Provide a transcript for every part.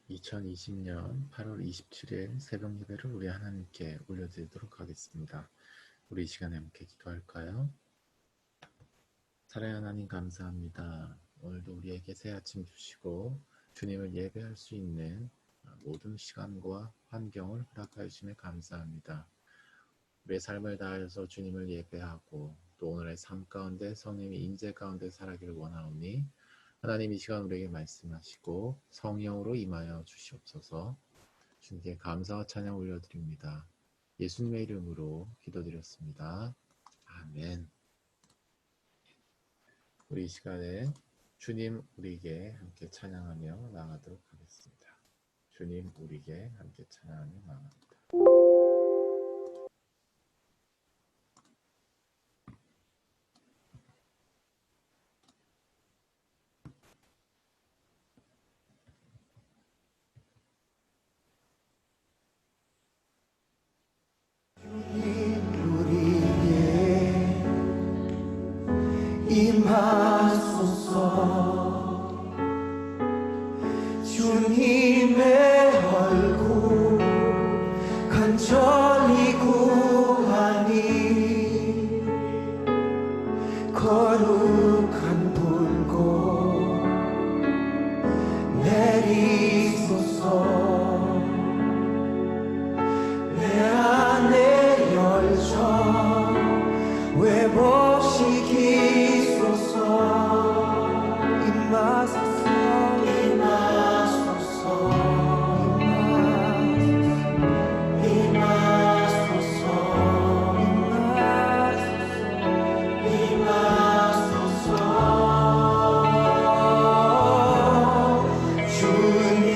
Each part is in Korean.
2020년 8월 27일 새벽 예배를 우리 하나님께 올려드리도록 하겠습니다. 우리 이 시간에 함께 기도할까요? 사랑하는 하나님 감사합니다. 오늘도 우리에게 새 아침 주시고 주님을 예배할 수 있는 모든 시간과 환경을 허락하여 주심에 감사합니다. 우리의 삶을 다하여서 주님을 예배하고 또 오늘의 삶 가운데 성령의 임재 가운데 살아가기를 원하오니 하나님 이 시간 우리에게 말씀하시고 성령으로 임하여 주시옵소서. 주님께 감사와 찬양 올려드립니다. 예수님의 이름으로 기도드렸습니다. 아멘. 우리 이 시간에 주님 우리에게 함께 찬양하며 나아가도록 하겠습니다. 주님 우리에게 함께 찬양하며 나아갑니다. 임하소서. 주님의 얼굴 간절히 구하니 거룩한 불꽃 내리소서. 내 안에 열정 회복시키소서. 주님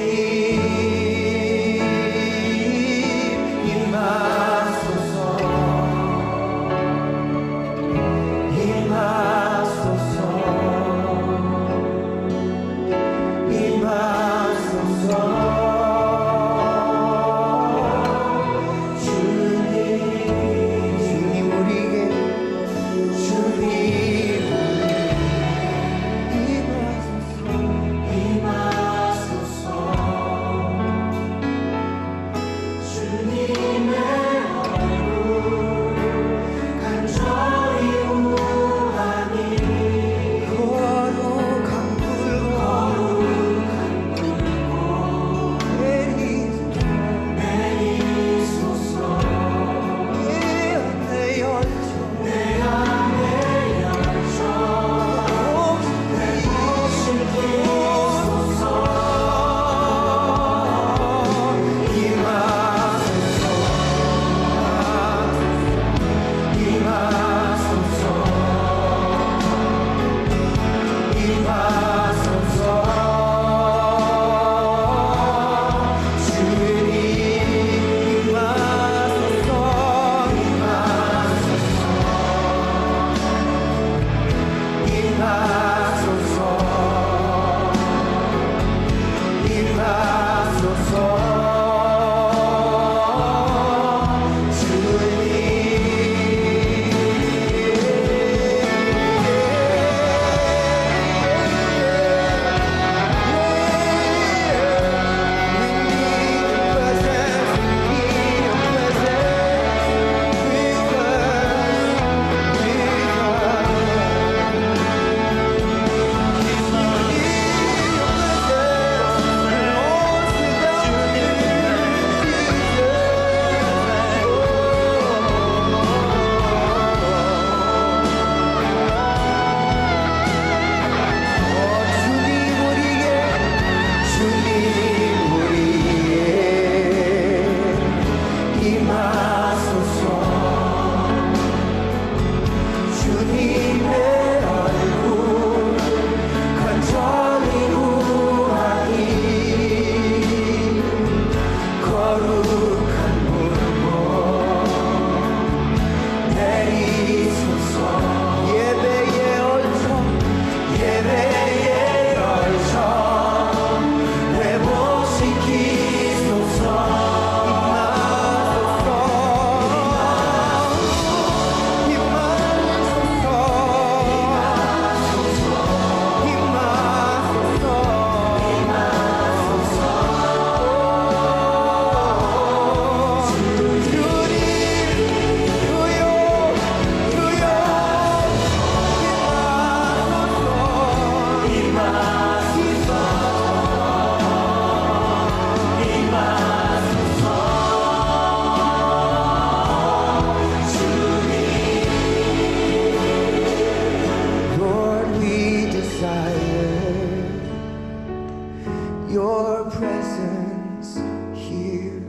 your presence here.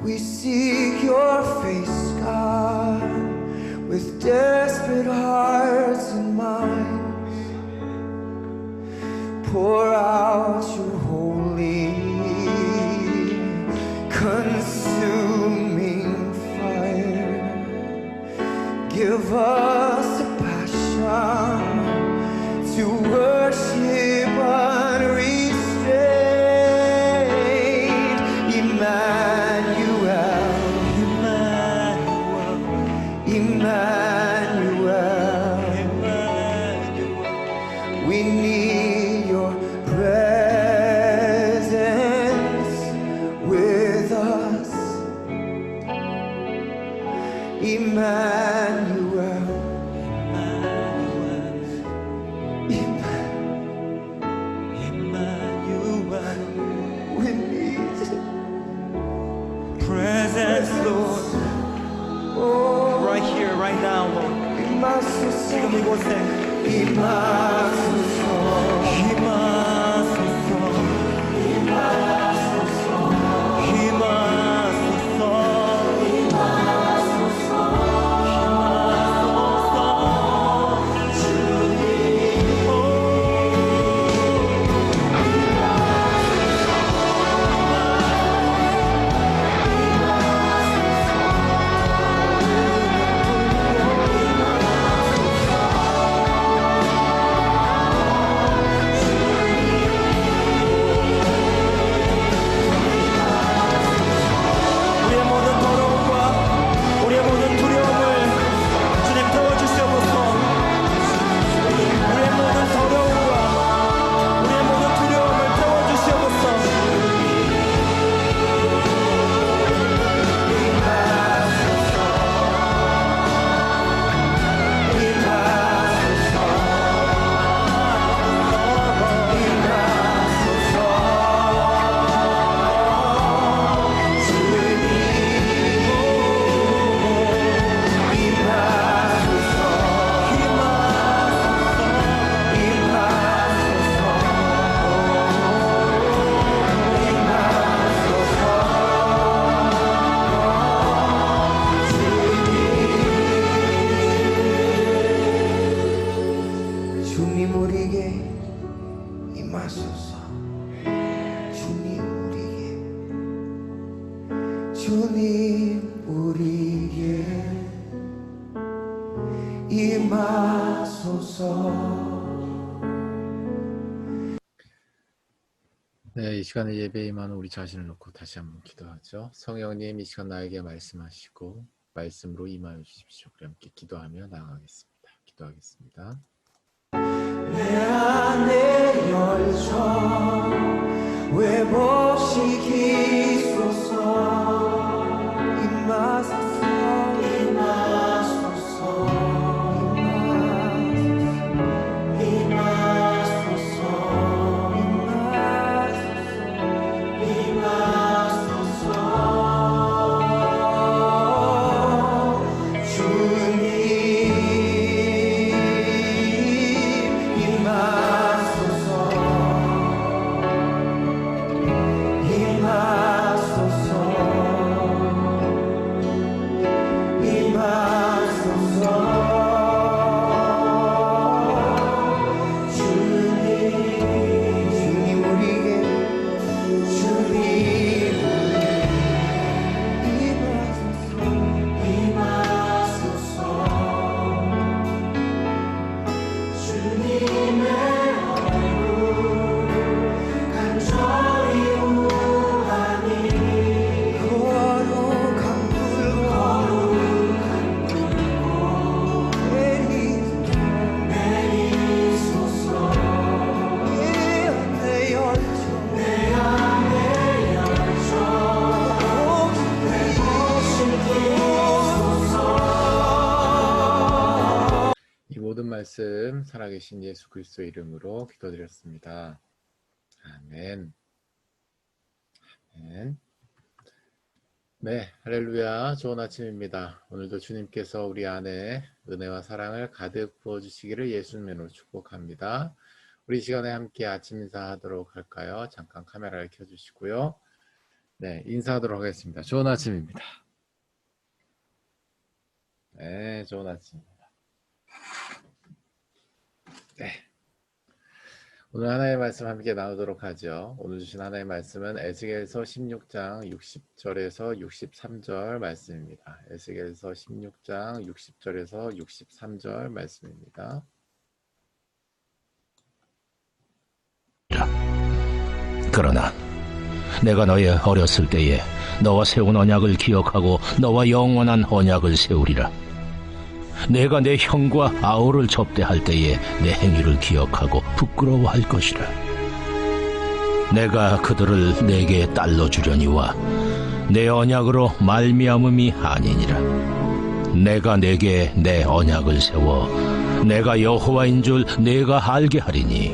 We seek your face, God, with desperate hearts and minds. Pour out your holy, consuming fire. Give us a passion to worship unrestrained. Emmanuel, Emmanuel, we need your presence with us. Emmanuel, we need presence, Lord. oh Right here, right now, Lord. 임하소서 지금 이곳에 임하소서 임하소서. 우리의 모든 더러움과 우리의 모든 두려움을 주님 태워주시옵소서. 우리의 모든 더러움과 우리의 모든 두려움을 태워주시옵소서. 주님 우리에게 임하소서. 주님 우리에게, 주님 우리에게 임하소서. 네, 이 시간에 예배에 임하는 우리 자신을 놓고 다시 한번 기도하죠. 성령님, 이 시간 나에게 말씀하시고 말씀으로 임하여 주십시오. 우리 함께 기도하며 나아가겠습니다. 기도하겠습니다. 내 안에 열정 회복시키소서. 임하소서 임하소서 임하소서 임하소서. 주님 임하소서 말씀 살아계신 예수 그리스도 이름으로 기도드렸습니다. 아멘. 아멘. 네, 할렐루야. 좋은 아침입니다. 오늘도 주님께서 우리 안에 은혜와 사랑을 가득 부어주시기를 예수님으로 축복합니다. 우리 시간에 함께 아침 인사하도록 할까요? 잠깐 카메라를 켜주시고요. 네, 인사하도록 하겠습니다. 좋은 아침입니다. 네, 좋은 아침입니다. 네. 오늘 하나의 말씀 함께 나누도록 하죠. 오늘 주신 하나의 말씀은 에스겔서 16장 60절에서 63절 말씀입니다. 에스겔서 16장 60절에서 63절 말씀입니다. 그러나 내가 너의 어렸을 때에 너와 세운 언약을 기억하고 너와 영원한 언약을 세우리라. 내가 내 형과 아우를 접대할 때에 내 행위를 기억하고 부끄러워할 것이라. 내가 그들을 내게 딸로 주려니와 내 언약으로 말미암음이 아니니라. 내가 내게 내 언약을 세워 내가 여호와인 줄 내가 알게 하리니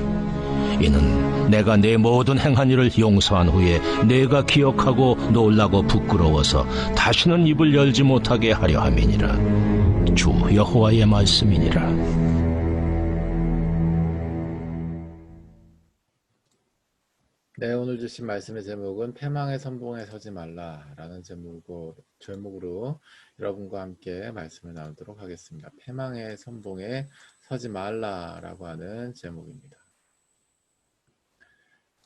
이는 내가 내 모든 행한 일을 용서한 후에 내가 기억하고 놀라고 부끄러워서 다시는 입을 열지 못하게 하려 함이니라. 주 여호와의 말씀이니라. 네, 오늘 주신 말씀의 제목은 패망의 선봉에 서지 말라라는 제목으로 여러분과 함께 말씀을 나누도록 하겠습니다. 패망의 선봉에 서지 말라라고 하는 제목입니다.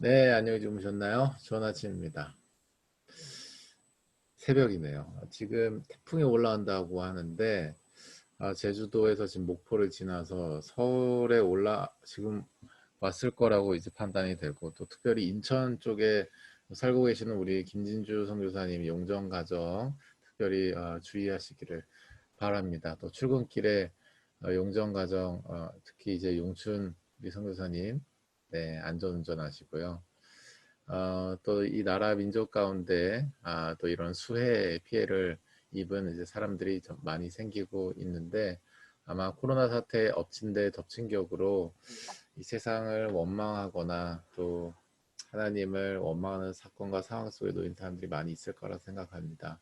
네, 안녕히 주무셨나요? 좋은 아침입니다. 새벽이네요. 지금 태풍이 올라온다고 하는데 제주도에서 지금 목포를 지나서 서울에 지금 왔을 거라고 이제 판단이 되고, 또 특별히 인천 쪽에 살고 계시는 우리 김진주 선교사님 용정 가정 특별히 주의하시기를 바랍니다. 또 출근길에 용정 가정 특히 이제 용춘 우리 선교사님 네, 안전운전 하시고요. 또 이 나라 민족 가운데 또 이런 수해 피해를 입은 이제 사람들이 좀 많이 생기고 있는데, 아마 코로나 사태에 엎친 데 덮친 격으로 이 세상을 원망하거나 또 하나님을 원망하는 사건과 상황 속에 놓인 사람들이 많이 있을 거라 생각합니다.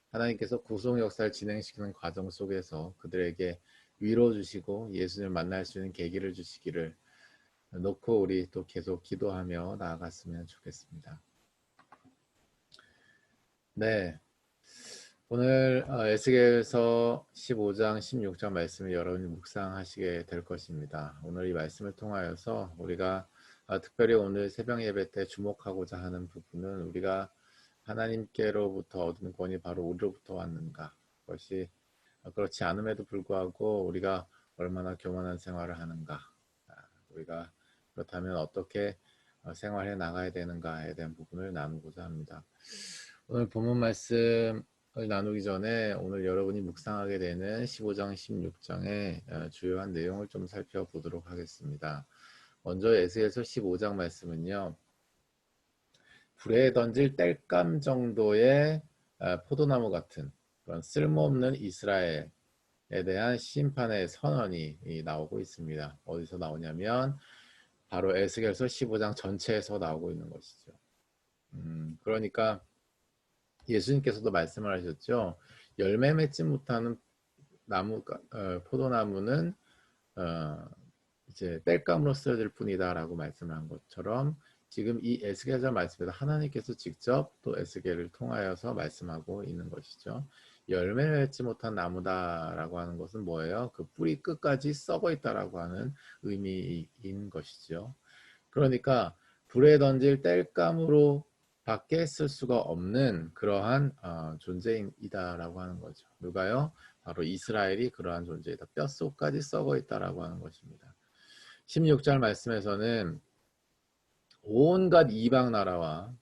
하나님께서 구속 역사를 진행시키는 과정 속에서 그들에게 위로 주시고 예수님을 만날 수 있는 계기를 주시기를 놓고 우리 또 계속 기도하며 나아갔으면 좋겠습니다. 네, 오늘 에스겔서 15장 16장 말씀을 여러분이 묵상하시게 될 것입니다. 오늘 이 말씀을 통하여서 우리가 특별히 오늘 새벽 예배 때 주목하고자 하는 부분은, 우리가 하나님께로부터 얻은 권이 바로 우리로부터 왔는가, 그것이 그렇지 않음에도 불구하고 우리가 얼마나 교만한 생활을 하는가, 우리가 그렇다면 어떻게 생활해 나가야 되는가에 대한 부분을 나누고자 합니다. 오늘 본문 말씀을 나누기 전에 오늘 여러분이 묵상하게 되는 15장 16장의 주요한 내용을 좀 살펴보도록 하겠습니다. 먼저 에스겔서 15장 말씀은요, 불에 던질 땔감 정도의 포도나무 같은 그런 쓸모없는 이스라엘에 대한 심판의 선언이 나오고 있습니다. 어디서 나오냐면 바로 에스겔서 15장 전체에서 나오고 있는 것이죠. 그러니까 예수님께서도 말씀을 하셨죠. 열매 맺지 못하는 포도나무는 이제 땔감으로 쓰여질 뿐이다라고 말씀을 한 것처럼, 지금 이 에스겔서 말씀에서 하나님께서 직접 또 에스겔을 통하여서 말씀하고 있는 것이죠. 열매 맺지 못한 나무다라고 하는 것은 뭐예요? 그 뿌리 끝까지 썩어 있다라고 하는 의미인 것이죠. 그러니까 불에 던질 땔감으로 밖에 쓸 수가 없는 그러한 존재이다라고 하는 거죠. 누가요? 바로 이스라엘이 그러한 존재이다. 뼛속까지 썩어 있다라고 하는 것입니다. 16절 말씀에서는 온갖 이방 나라와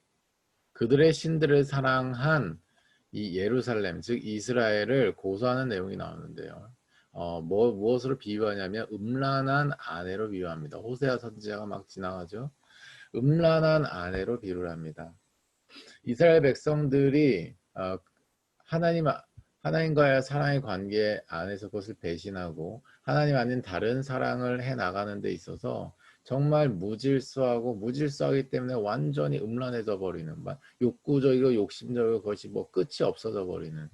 그들의 신들을 사랑한 이 예루살렘, 즉 이스라엘을 고소하는 내용이 나오는데요. 무엇으로 비유하냐면 음란한 아내로 비유합니다. 호세아 선지자가 막 지나가죠. 음란한 아내로 비유를 합니다. 이스라엘 백성들이 하나님과의 사랑의 관계 안에서 그것을 배신하고 하나님 아닌 다른 사랑을 해 나가는 데 있어서 정말 무질서하기 때문에 완전히 음란해져 버리는, 욕구적이고 욕심적이고 그것이 끝이 없어져 버리는,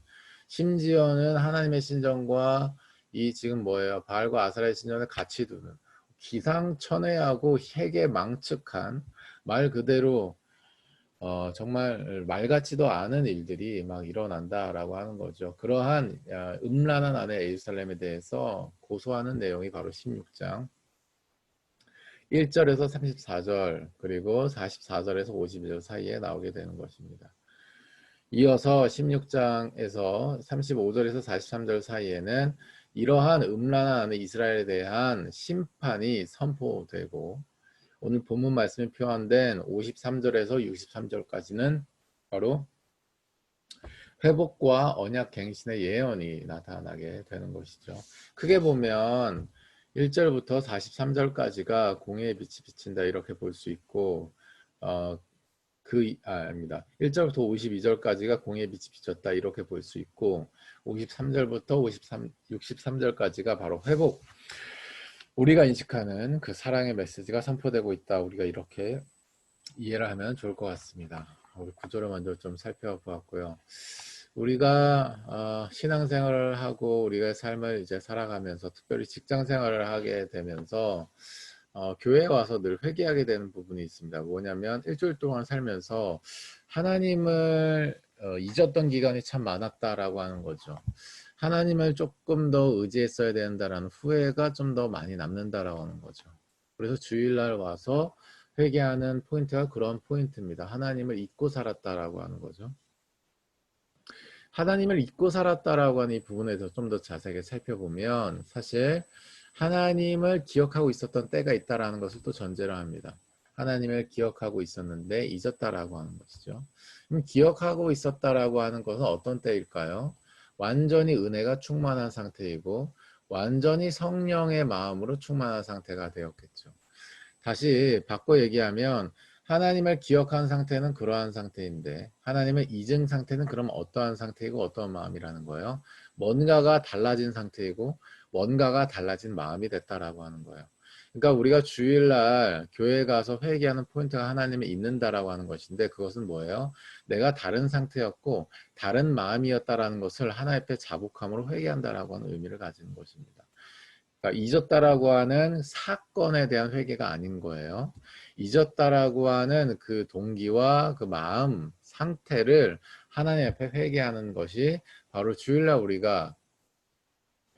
심지어는 하나님의 신전과 이 지금 바알과 아세라의 신전을 같이 두는, 기상천외하고 해괴망측한 말 그대로 정말 말 같지도 않은 일들이 막 일어난다라고 하는 거죠. 그러한 음란한 아내 예루살렘에 대해서 고소하는 내용이 바로 16장 1절에서 34절 그리고 44절에서 52절 사이에 나오게 되는 것입니다. 이어서 16장에서 35절에서 43절 사이에는 이러한 음란한 아내 이스라엘에 대한 심판이 선포되고, 오늘 본문 말씀에 표현된 53절에서 63절까지는 바로 회복과 언약 갱신의 예언이 나타나게 되는 것이죠. 크게 보면 1절부터 43절까지가 공의의 빛이 비친다 이렇게 볼 수 있고, 아닙니다. 1절부터 52절까지가 공의의 빛이 비쳤다 이렇게 볼 수 있고, 53절부터 63절까지가 바로 회복, 우리가 인식하는 그 사랑의 메시지가 선포되고 있다. 우리가 이렇게 이해를 하면 좋을 것 같습니다. 우리 구조를 먼저 좀 살펴보았고요. 우리가 신앙생활을 하고 우리가 삶을 이제 살아가면서, 특별히 직장생활을 하게 되면서 교회에 와서 늘 회개하게 되는 부분이 있습니다. 뭐냐면 일주일 동안 살면서 하나님을 잊었던 기간이 참 많았다라고 하는 거죠. 하나님을 조금 더 의지했어야 된다라는 후회가 좀 더 많이 남는다라고 하는 거죠. 그래서 주일날 와서 회개하는 포인트가 그런 포인트입니다. 하나님을 잊고 살았다라고 하는 거죠. 하나님을 잊고 살았다라고 하는 이 부분에서 좀 더 자세하게 살펴보면, 사실 하나님을 기억하고 있었던 때가 있다라는 것을 또 전제로 합니다. 하나님을 기억하고 있었는데 잊었다라고 하는 것이죠. 그럼 기억하고 있었다라고 하는 것은 어떤 때일까요? 완전히 은혜가 충만한 상태이고 완전히 성령의 마음으로 충만한 상태가 되었겠죠. 다시 바꿔 얘기하면 하나님을 기억한 상태는 그러한 상태인데, 하나님을 잊은 상태는 그럼 어떠한 상태이고 어떠한 마음이라는 거예요? 뭔가가 달라진 상태이고 뭔가가 달라진 마음이 됐다라고 하는 거예요. 그러니까 우리가 주일날 교회 가서 회개하는 포인트가 하나님을 잊는다라고 하는 것인데, 그것은 뭐예요? 내가 다른 상태였고 다른 마음이었다라는 것을 하나님 앞에 자복함으로 회개한다라고 하는 의미를 가지는 것입니다. 그러니까 잊었다라고 하는 사건에 대한 회개가 아닌 거예요. 잊었다라고 하는 그 동기와 그 마음 상태를 하나님 앞에 회개하는 것이 바로 주일날 우리가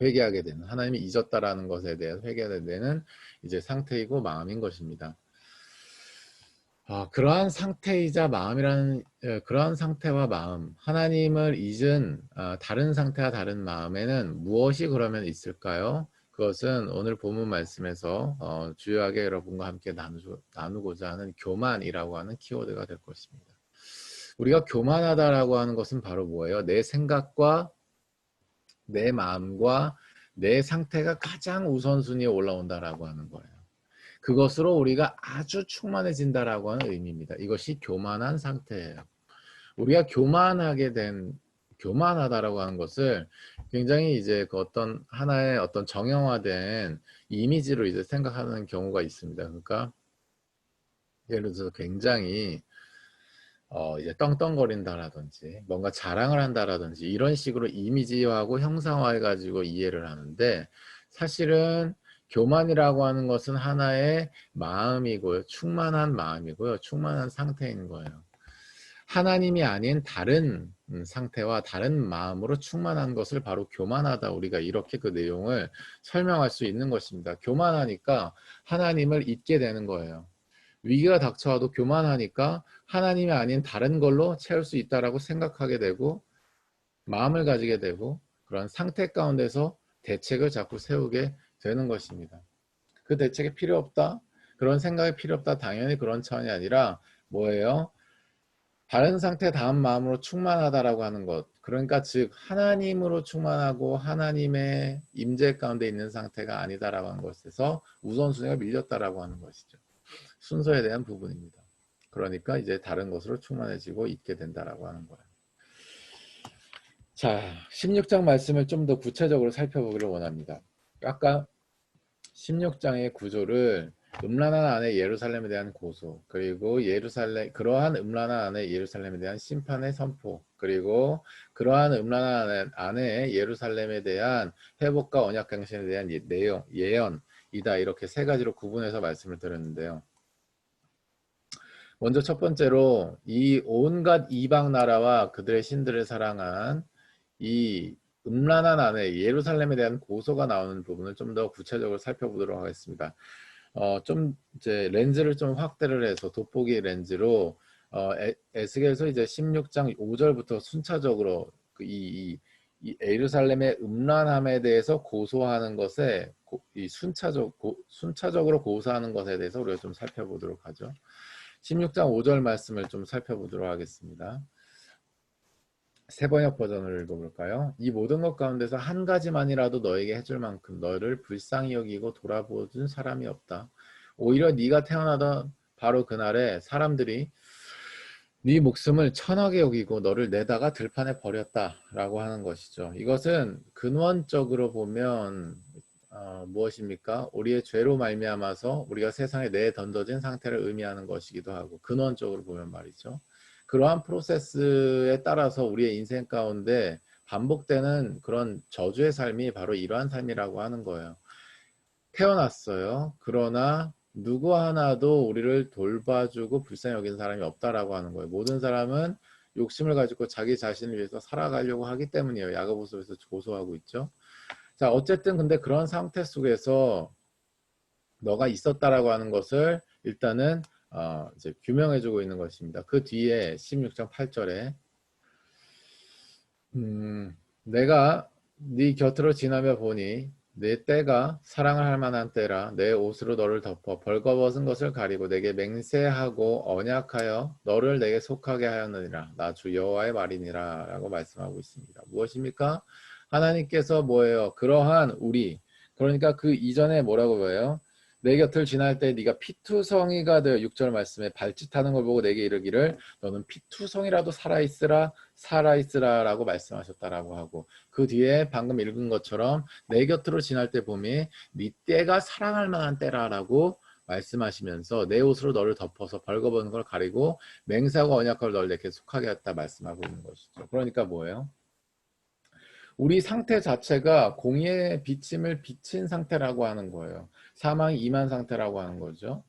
회개하게 되는, 하나님이 잊었다라는 것에 대해서 회개하게 되는 이제 상태이고 마음인 것입니다. 그러한 상태이자 마음이라는, 그러한 상태와 마음, 하나님을 잊은 다른 상태와 다른 마음에는 무엇이 그러면 있을까요? 그것은 오늘 본문 말씀에서 주요하게 여러분과 함께 나누고자 하는 교만이라고 하는 키워드가 될 것입니다. 우리가 교만하다라고 하는 것은 바로 뭐예요? 내 생각과 내 마음과 내 상태가 가장 우선순위에 올라온다라고 하는 거예요. 그것으로 우리가 아주 충만해진다라고 하는 의미입니다. 이것이 교만한 상태예요. 우리가 교만하다라고 하는 것을 굉장히 이제 그 어떤 하나의 어떤 정형화된 이미지로 이제 생각하는 경우가 있습니다. 그러니까 예를 들어서 굉장히 이제 떵떵거린다라든지 뭔가 자랑을 한다라든지 이런 식으로 이미지화하고 형상화해가지고 이해를 하는데, 사실은 교만이라고 하는 것은 하나의 마음이고요. 충만한 마음이고요. 충만한 상태인 거예요. 하나님이 아닌 다른 상태와 다른 마음으로 충만한 것을 바로 교만하다, 우리가 이렇게 그 내용을 설명할 수 있는 것입니다. 교만하니까 하나님을 잊게 되는 거예요. 위기가 닥쳐와도 교만하니까 하나님이 아닌 다른 걸로 채울 수 있다라고 생각하게 되고 마음을 가지게 되고, 그런 상태 가운데서 대책을 자꾸 세우게 되는 것입니다. 그 대책이 필요 없다? 그런 생각이 필요 없다? 당연히 그런 차원이 아니라 뭐예요? 다른 상태 다음 마음으로 충만하다라고 하는 것, 그러니까 즉 하나님으로 충만하고 하나님의 임재 가운데 있는 상태가 아니다라고 하는 것에서 우선순위가 밀렸다라고 하는 것이죠. 순서에 대한 부분입니다. 그러니까 이제 다른 것으로 충만해지고 있게 된다라고 하는 거예요. 자, 16장 말씀을 좀 더 구체적으로 살펴보기를 원합니다. 아까 16장의 구조를 음란한 아내 예루살렘에 대한 고소, 그리고 그러한 음란한 아내 예루살렘에 대한 심판의 선포, 그리고 그러한 음란한 아내 예루살렘에 대한 회복과 언약 갱신에 대한 내용, 예언, 이다. 이렇게 세 가지로 구분해서 말씀을 드렸는데요. 먼저 첫 번째로 이 온갖 이방 나라와 그들의 신들을 사랑한 이 음란한 안에 예루살렘에 대한 고소가 나오는 부분을 좀 더 구체적으로 살펴보도록 하겠습니다. 좀 이제 렌즈를 좀 확대를 해서 돋보기 렌즈로 에스겔서 이제 16장 5절부터 순차적으로 이 예루살렘의 음란함에 대해서 고소하는 것에 순차적으로 고소하는 것에 대해서 우리가 좀 살펴보도록 하죠. 16장 5절 말씀을 좀 살펴보도록 하겠습니다. 세번역 버전을 읽어볼까요? 이 모든 것 가운데서 한 가지만이라도 너에게 해줄 만큼 너를 불쌍히 여기고 돌아보준 사람이 없다. 오히려 네가 태어나던 바로 그날에 사람들이 네 목숨을 천하게 여기고 너를 내다가 들판에 버렸다라고 하는 것이죠. 이것은 근원적으로 보면 무엇입니까? 우리의 죄로 말미암아서 우리가 세상에 내던져진 상태를 의미하는 것이기도 하고, 근원적으로 보면 말이죠. 그러한 프로세스에 따라서 우리의 인생 가운데 반복되는 그런 저주의 삶이 바로 이러한 삶이라고 하는 거예요. 태어났어요. 그러나 누구 하나도 우리를 돌봐주고 불쌍히 여기는 사람이 없다라고 하는 거예요. 모든 사람은 욕심을 가지고 자기 자신을 위해서 살아가려고 하기 때문이에요. 야고보서에서 고소하고 있죠. 자, 어쨌든 근데 그런 상태 속에서 너가 있었다라고 하는 것을 일단은 이제 규명해주고 있는 것입니다. 그 뒤에 16장 8절에 내가 네 곁으로 지나며 보니 내 때가 사랑을 할 만한 때라. 내 옷으로 너를 덮어 벌거벗은 것을 가리고 내게 맹세하고 언약하여 너를 내게 속하게 하였느니라. 나 주 여호와의 말이니라 라고 말씀하고 있습니다. 무엇입니까? 하나님께서 뭐예요? 그러한 우리, 그러니까 그 이전에 뭐라고 해요? 내 곁을 지날 때 네가 피투성이가 되어 6절 말씀에 발짓하는 걸 보고 내게 이르기를 너는 피투성이라도 살아있으라 라고 말씀하셨다라고 하고, 그 뒤에 방금 읽은 것처럼 내 곁으로 지날 때 봄이 네 때가 사랑할 만한 때라라고 말씀하시면서 내 옷으로 너를 덮어서 벌거벗은 걸 가리고 맹세하고 언약하고 너를 내게 속하게 했다 말씀하고 있는 것이죠. 그러니까 뭐예요? 우리 상태 자체가 공의의 비침을 비친 상태라고 하는 거예요. 사망이 임한 상태라고 하는 거죠.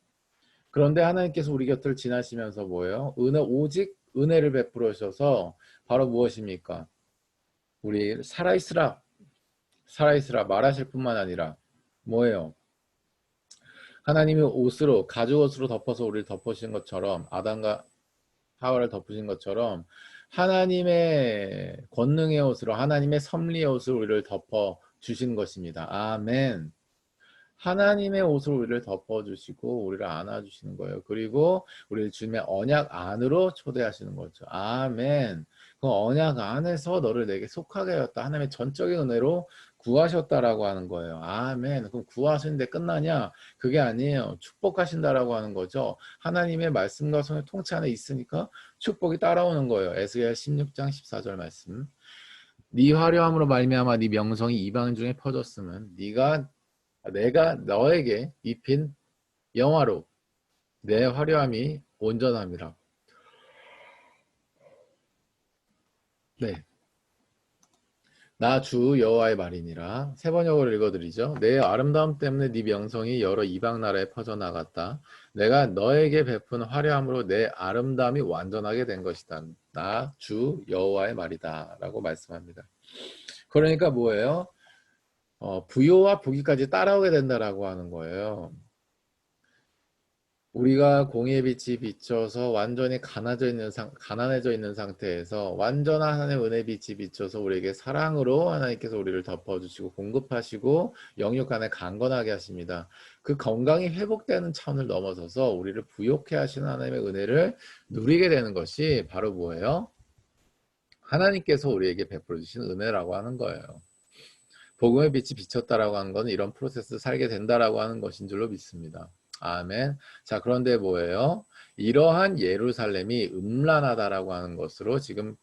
그런데 하나님께서 우리 곁을 지나시면서 뭐예요? 오직 은혜를 베풀어 주셔서 바로 무엇입니까? 우리 살아있으라 말하실 뿐만 아니라 뭐예요? 하나님이 옷으로, 가죽옷으로 덮어서 우리를 덮으신 것처럼, 아담과 하와를 덮으신 것처럼 하나님의 권능의 옷으로, 하나님의 섭리의 옷으로 우리를 덮어 주신 것입니다. 아멘. 하나님의 옷으로 우리를 덮어주시고 우리를 안아주시는 거예요. 그리고 우리를 주님의 언약 안으로 초대하시는 거죠. 아멘. 그 언약 안에서 너를 내게 속하게 하였다. 하나님의 전적인 은혜로 구하셨다라고 하는 거예요. 아멘. 그럼 구하시는데 끝나냐? 그게 아니에요. 축복하신다라고 하는 거죠. 하나님의 말씀과 성의 통치 안에 있으니까 축복이 따라오는 거예요. 에스겔 16장 14절 말씀. 네 화려함으로 말미암아 네 명성이 이방 중에 퍼졌으면 내가 너에게 입힌 영화로 내 화려함이 온전함이라. 네. 나 주 여호와의 말이니라. 세 번역으로 읽어드리죠. 내 아름다움 때문에 네 명성이 여러 이방 나라에 퍼져나갔다. 내가 너에게 베푼 화려함으로 내 아름다움이 완전하게 된 것이다. 나 주 여호와의 말이다 라고 말씀합니다. 그러니까 뭐예요? 부요와 부귀까지 따라오게 된다라고 하는 거예요. 우리가 공의의 빛이 비춰서 완전히 가난해져 있는 상태에서 완전한 하나님의 은혜의 빛이 비춰서 우리에게 사랑으로 하나님께서 우리를 덮어주시고 공급하시고 영육 안에 강건하게 하십니다. 그 건강이 회복되는 차원을 넘어서서 우리를 부욕해 하시는 하나님의 은혜를 누리게 되는 것이 바로 뭐예요? 하나님께서 우리에게 베풀어 주신 은혜라고 하는 거예요. 복음의 빛이 비쳤다라고 하는 것은 이런 프로세스를 살게 된다라고 하는 것인 줄로 믿습니다. 아멘. 자, 그런데 뭐예요? 이러한 예루살렘이 음란하다라고 하는 것으로 지금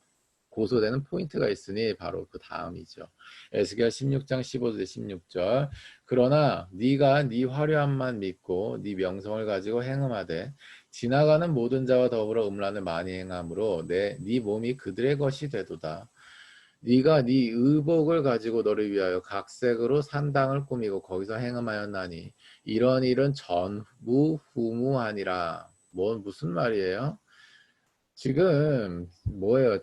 고소되는 포인트가 있으니 바로 그 다음이죠. 에스겔 16장 15절 16절. 그러나 네가 네 화려함만 믿고 네 명성을 가지고 행음하되 지나가는 모든 자와 더불어 음란을 많이 행함으로 네 몸이 그들의 것이 되도다. 네가 네 의복을 가지고 너를 위하여 각색으로 산당을 꾸미고 거기서 행음하였나니 이런 일은 전무후무하니라. 무슨 말이에요? 지금 뭐예요?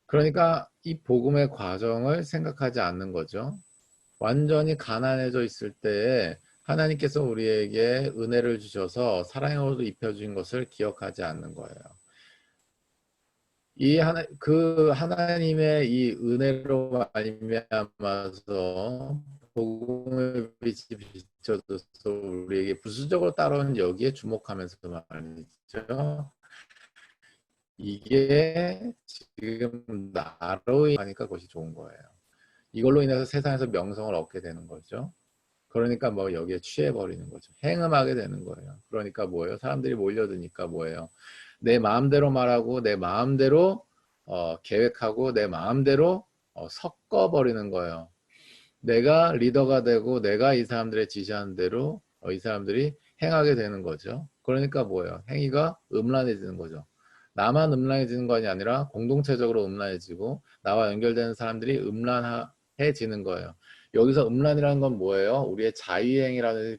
그러니까 이 복음의 과정을 생각하지 않는 거죠. 완전히 가난해져 있을 때에 하나님께서 우리에게 은혜를 주셔서 사랑의 옷을 입혀주신 것을 기억하지 않는 거예요. 그 하나님의 이 은혜로 말미암아서 복음의 빛이 비춰져서 우리에게 부수적으로 따라오는 여기에 주목하면서 말이죠. 이게 지금 나로 하니까 그것이 좋은 거예요. 이걸로 인해서 세상에서 명성을 얻게 되는 거죠. 그러니까 뭐 여기에 취해버리는 거죠. 행음하게 되는 거예요. 그러니까 뭐예요? 사람들이 몰려드니까 뭐예요? 내 마음대로 말하고 내 마음대로 계획하고 내 마음대로 섞어버리는 거예요. 내가 리더가 되고 내가 이 사람들의 지시하는 대로 이 사람들이 행하게 되는 거죠. 그러니까 뭐예요? 행위가 음란해지는 거죠. 나만 음란해지는 것이 아니라 공동체적으로 음란해지고 나와 연결되는 사람들이 음란해지는 거예요. 여기서 음란이라는 건 뭐예요? 우리의 자유행위라든지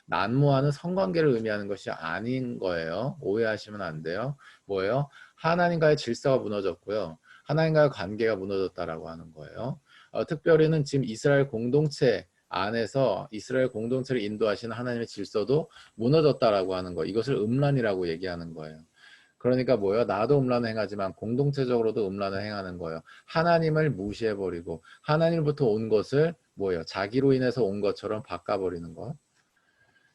난무하는 성관계를 의미하는 것이 아닌 거예요. 오해하시면 안 돼요. 뭐예요? 하나님과의 질서가 무너졌고요. 하나님과의 관계가 무너졌다라고 하는 거예요. 특별히는 지금 이스라엘 공동체 안에서 이스라엘 공동체를 인도하시는 하나님의 질서도 무너졌다라고 하는 거. 이것을 음란이라고 얘기하는 거예요. 그러니까 뭐예요? 나도 음란을 행하지만 공동체적으로도 음란을 행하는 거예요. 하나님을 무시해버리고 하나님부터 온 것을 뭐예요? 자기로 인해서 온 것처럼 바꿔버리는 것.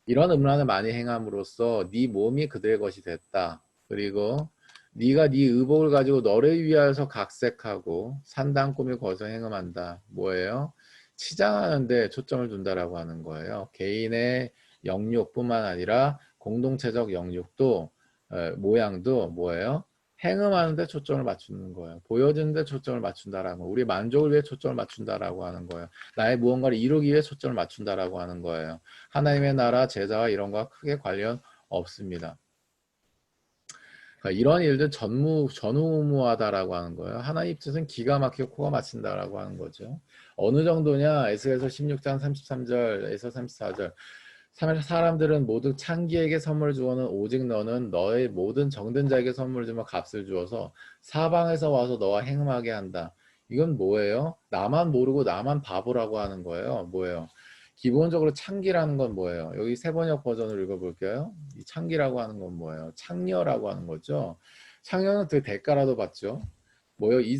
이런 음란을 많이 행함으로써 네 몸이 그들의 것이 됐다. 그리고 네가 네 의복을 가지고 너를 위하여서 각색하고 산당 꾸미고 거기서 행음한다. 뭐예요? 치장하는 데 초점을 둔다라고 하는 거예요. 개인의 영육뿐만 아니라 공동체적 영육도 모양도 뭐예요? 행음하는 데 초점을 맞추는 거예요. 보여주는 데 초점을 맞춘다라는 거예요. 우리 만족을 위해 초점을 맞춘다라고 하는 거예요. 나의 무언가를 이루기 위해 초점을 맞춘다라고 하는 거예요. 하나님의 나라, 제자와 이런 거와 크게 관련 없습니다. 그러니까 이런 일들 전무후무하다라고 하는 거예요. 하나님 입장에서는 기가 막히고 코가 막힌다라고 하는 거죠. 어느 정도냐? 에스겔서 16장 33절에서 34절. 사람들은 모두 창기에게 선물을 주어는 오직 너는 너의 모든 정든 자에게 선물을 주며 값을 주어서 사방에서 와서 너와 행음하게 한다. 이건 뭐예요? 나만 모르고 나만 바보라고 하는 거예요. 뭐예요? 기본적으로 창기라는 건 뭐예요? 여기 세번역 버전을 읽어볼게요. 이 창기라고 하는 건 뭐예요? 창녀라고 하는 거죠. 창녀는 그 대가라도 받죠. 뭐예요? 이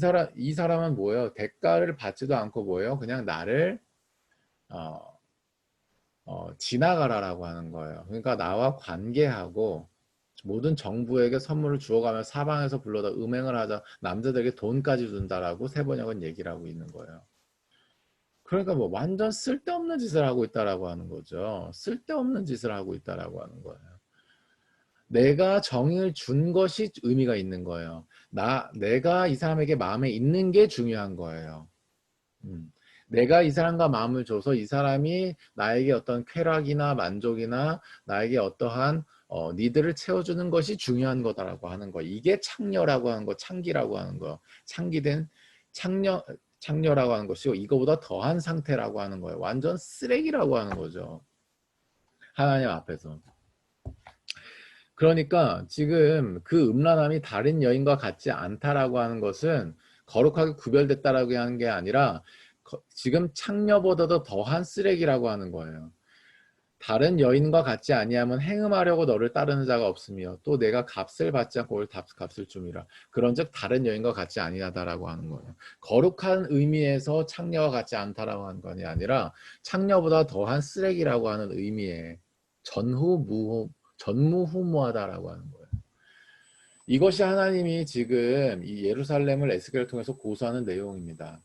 사람은 뭐예요? 대가를 받지도 않고 뭐예요? 그냥 나를 지나가라라고 하는 거예요. 그러니까 나와 관계하고 모든 정부에게 선물을 주어가며 사방에서 불러다 음행을 하자 남자들에게 돈까지 준다라고 세번역은 얘기를 하고 있는 거예요. 그러니까 뭐 완전 쓸데없는 짓을 하고 있다라고 하는 거죠. 쓸데없는 짓을 하고 있다라고 하는 거예요. 내가 정의를 준 것이 의미가 있는 거예요. 내가 이 사람에게 마음에 있는 게 중요한 거예요. 내가 이 사람과 마음을 줘서 이 사람이 나에게 어떤 쾌락이나 만족이나 나에게 어떠한 니들을 채워주는 것이 중요한 거다라고 하는 거. 이게 창녀라고 하는 거, 창기라고 하는 거. 창기된 창녀라고 하는 것이고 이거보다 더한 상태라고 하는 거예요. 완전 쓰레기라고 하는 거죠. 하나님 앞에서. 그러니까 지금 그 음란함이 다른 여인과 같지 않다라고 하는 것은 거룩하게 구별됐다라고 하는 게 아니라 지금 창녀보다도 더한 쓰레기라고 하는 거예요. 다른 여인과 같지 아니하면 행음하려고 너를 따르는 자가 없으며 또 내가 값을 받지 않고 올 값을 줌이라. 그런즉 다른 여인과 같지 아니하다라고 하는 거예요. 거룩한 의미에서 창녀와 같지 않다라고 하는 것이 아니라 창녀보다 더한 쓰레기라고 하는 의미의 전무후무하다라고 하는 거예요. 이것이 하나님이 지금 이 예루살렘을 에스겔을 통해서 고소하는 내용입니다.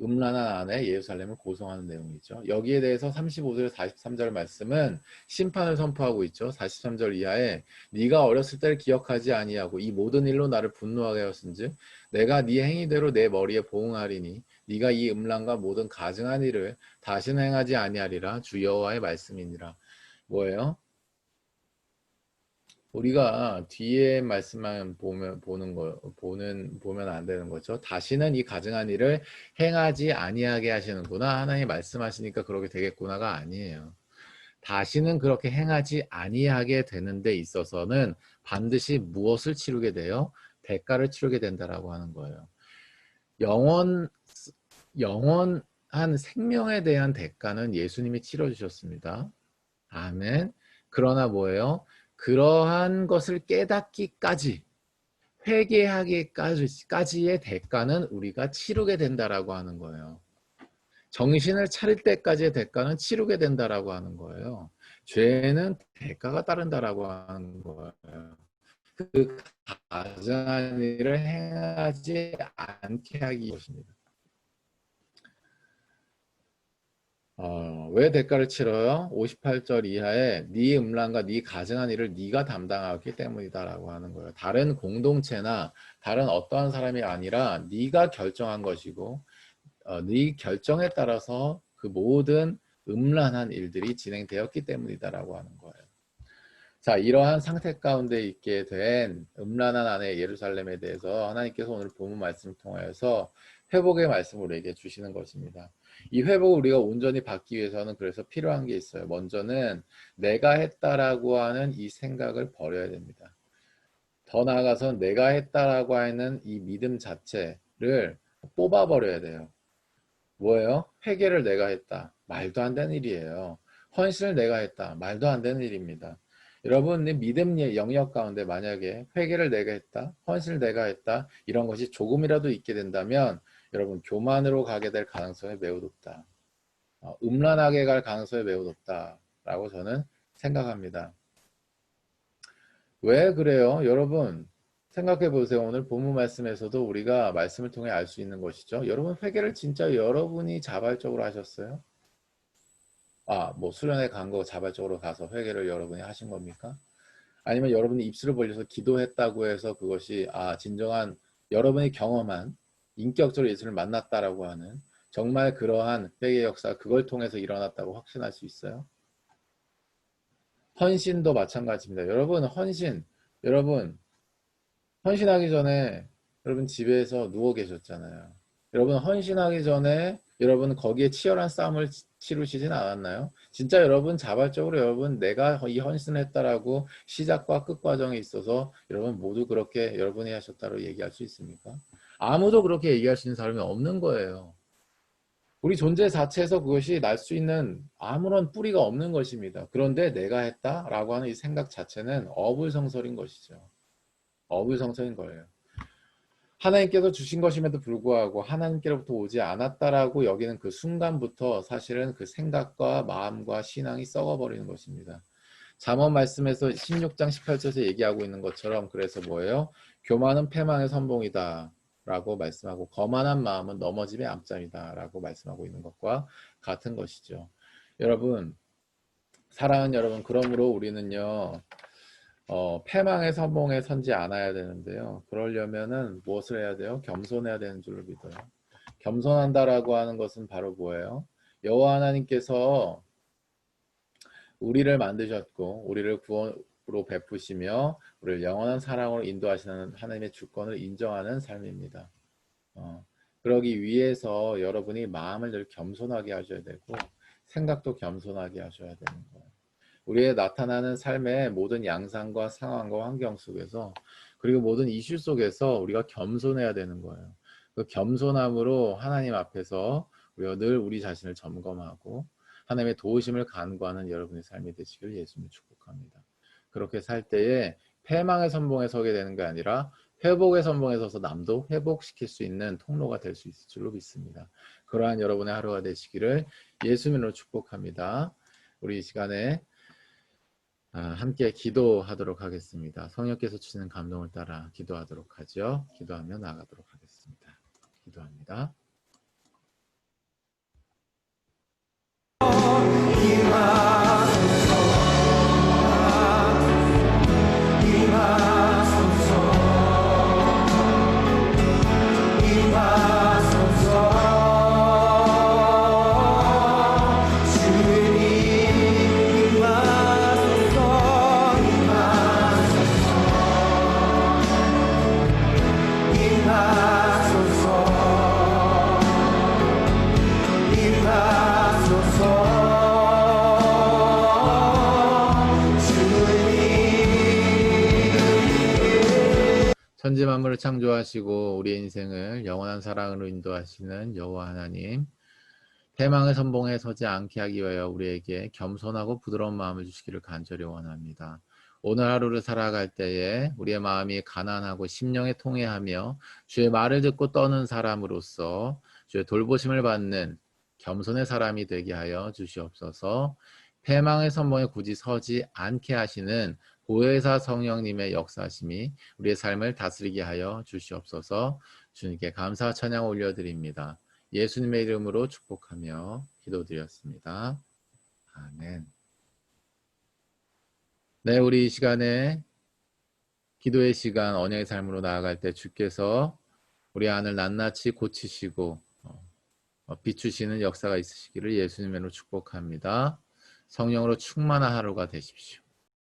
음란한 안에 예루살렘을 고소하는 내용이죠. 여기에 대해서 35절 43절 말씀은 심판을 선포하고 있죠. 43절 이하에 네가 어렸을 때를 기억하지 아니하고 이 모든 일로 나를 분노하게 하였은즉 내가 네 행위대로 내 머리에 보응하리니 네가 이 음란과 모든 가증한 일을 다시는 행하지 아니하리라 주 여호와의 말씀이니라. 뭐예요? 우리가 뒤에 말씀만 보면 안 되는 거죠. 다시는 이 가증한 일을 행하지 아니하게 하시는구나. 하나님 말씀하시니까 그렇게 되겠구나가 아니에요. 다시는 그렇게 행하지 아니하게 되는 데 있어서는 반드시 무엇을 치르게 돼요? 대가를 치르게 된다라고 하는 거예요. 영원한 생명에 대한 대가는 예수님이 치러주셨습니다. 아멘. 그러나 뭐예요? 그러한 것을 깨닫기까지, 회개하기까지의 대가는 우리가 치르게 된다라고 하는 거예요. 정신을 차릴 때까지의 대가는 치르게 된다라고 하는 거예요. 죄는 대가가 따른다라고 하는 거예요. 그 가증한 일을 행하지 않게 하기 것입니다. 왜 대가를 치러요? 58절 이하에 네 음란과 네 가증한 일을 네가 담당하기 때문이다라고 하는 거예요. 다른 공동체나 다른 어떠한 사람이 아니라 네가 결정한 것이고 네 결정에 따라서 그 모든 음란한 일들이 진행되었기 때문이다라고 하는 거예요. 자, 이러한 상태 가운데 있게 된 음란한 아내 예루살렘에 대해서 하나님께서 오늘 본문 말씀을 통하여서 회복의 말씀을 우리에게 주시는 것입니다. 이 회복을 우리가 온전히 받기 위해서는 그래서 필요한 게 있어요. 먼저는 내가 했다라고 하는 이 생각을 버려야 됩니다. 더 나아가서 내가 했다라고 하는 이 믿음 자체를 뽑아버려야 돼요. 뭐예요? 회개를 내가 했다. 말도 안 되는 일이에요. 헌신을 내가 했다. 말도 안 되는 일입니다. 여러분, 믿음 영역 가운데 만약에 회개를 내가 했다, 헌신을 내가 했다, 이런 것이 조금이라도 있게 된다면 여러분 교만으로 가게 될 가능성이 매우 높다. 음란하게 갈 가능성이 매우 높다라고 저는 생각합니다. 왜 그래요? 여러분 생각해 보세요. 오늘 본문 말씀에서도 우리가 말씀을 통해 알 수 있는 것이죠. 여러분 회개를 진짜 여러분이 자발적으로 하셨어요? 뭐 수련회 간 거 자발적으로 가서 회개를 여러분이 하신 겁니까? 아니면 여러분이 입술을 벌려서 기도했다고 해서 그것이 진정한 여러분이 경험한 인격적으로 예수를 만났다라고 하는 정말 그러한 회개 역사 그걸 통해서 일어났다고 확신할 수 있어요? 헌신도 마찬가지입니다. 여러분 헌신하기 전에 여러분 집에서 누워 계셨잖아요. 여러분 헌신하기 전에 여러분 거기에 치열한 싸움을 치르시진 않았나요? 진짜 여러분 자발적으로 여러분 내가 이 헌신을 했다라고 시작과 끝 과정에 있어서 여러분 모두 그렇게 여러분이 하셨다고 얘기할 수 있습니까? 아무도 그렇게 얘기할 수 있는 사람이 없는 거예요. 우리 존재 자체에서 그것이 날 수 있는 아무런 뿌리가 없는 것입니다. 그런데 내가 했다라고 하는 이 생각 자체는 어불성설인 것이죠. 어불성설인 거예요. 하나님께서 주신 것임에도 불구하고 하나님께로부터 오지 않았다라고 여기는 그 순간부터 사실은 그 생각과 마음과 신앙이 썩어버리는 것입니다. 잠언 말씀에서 16장 18절에서 얘기하고 있는 것처럼 그래서 뭐예요? 교만은 패망의 선봉이다 라고 말씀하고 거만한 마음은 넘어짐의 암잠이다 라고 말씀하고 있는 것과 같은 것이죠. 여러분 사랑하는 여러분, 그러므로 우리는요 패망의 선봉에 선지 않아야 되는데요. 그러려면은 무엇을 해야 돼요? 겸손해야 되는 줄로 믿어요. 겸손한다라고 하는 것은 바로 뭐예요? 여호와 하나님께서 우리를 만드셨고 우리를 구원으로 베푸시며 우리를 영원한 사랑으로 인도하시는 하나님의 주권을 인정하는 삶입니다. 그러기 위해서 여러분이 마음을 늘 겸손하게 하셔야 되고 생각도 겸손하게 하셔야 되는 거예요. 우리의 나타나는 삶의 모든 양상과 상황과 환경 속에서 그리고 모든 이슈 속에서 우리가 겸손해야 되는 거예요. 그 겸손함으로 하나님 앞에서 우리가 늘 우리 자신을 점검하고 하나님의 도우심을 간구하는 여러분의 삶이 되시길 예수님 축복합니다. 그렇게 살 때에 패망의 선봉에 서게 되는 게 아니라 회복의 선봉에 서서 남도 회복시킬 수 있는 통로가 될 수 있을 줄로 믿습니다. 그러한 여러분의 하루가 되시기를 예수님으로 축복합니다. 우리 이 시간에 함께 기도하도록 하겠습니다. 성령께서 주시는 감동을 따라 기도하도록 하죠. 기도하며 나가도록 하겠습니다. 기도합니다. 천지 만물을 창조하시고 우리의 인생을 영원한 사랑으로 인도하시는 여호와 하나님, 패망의 선봉에 서지 않게 하기 위하여 우리에게 겸손하고 부드러운 마음을 주시기를 간절히 원합니다. 오늘 하루를 살아갈 때에 우리의 마음이 가난하고 심령에 통회하며 주의 말을 듣고 떠는 사람으로서 주의 돌보심을 받는 겸손의 사람이 되게 하여 주시옵소서. 패망의 선봉에 굳이 서지 않게 하시는 보혜사 성령님의 역사심이 우리의 삶을 다스리게 하여 주시옵소서. 주님께 감사 찬양 올려드립니다. 예수님의 이름으로 축복하며 기도드렸습니다. 아멘. 네, 우리 이 시간에 기도의 시간, 언약의 삶으로 나아갈 때 주께서 우리 안을 낱낱이 고치시고 비추시는 역사가 있으시기를 예수님으로 축복합니다. 성령으로 충만한 하루가 되십시오.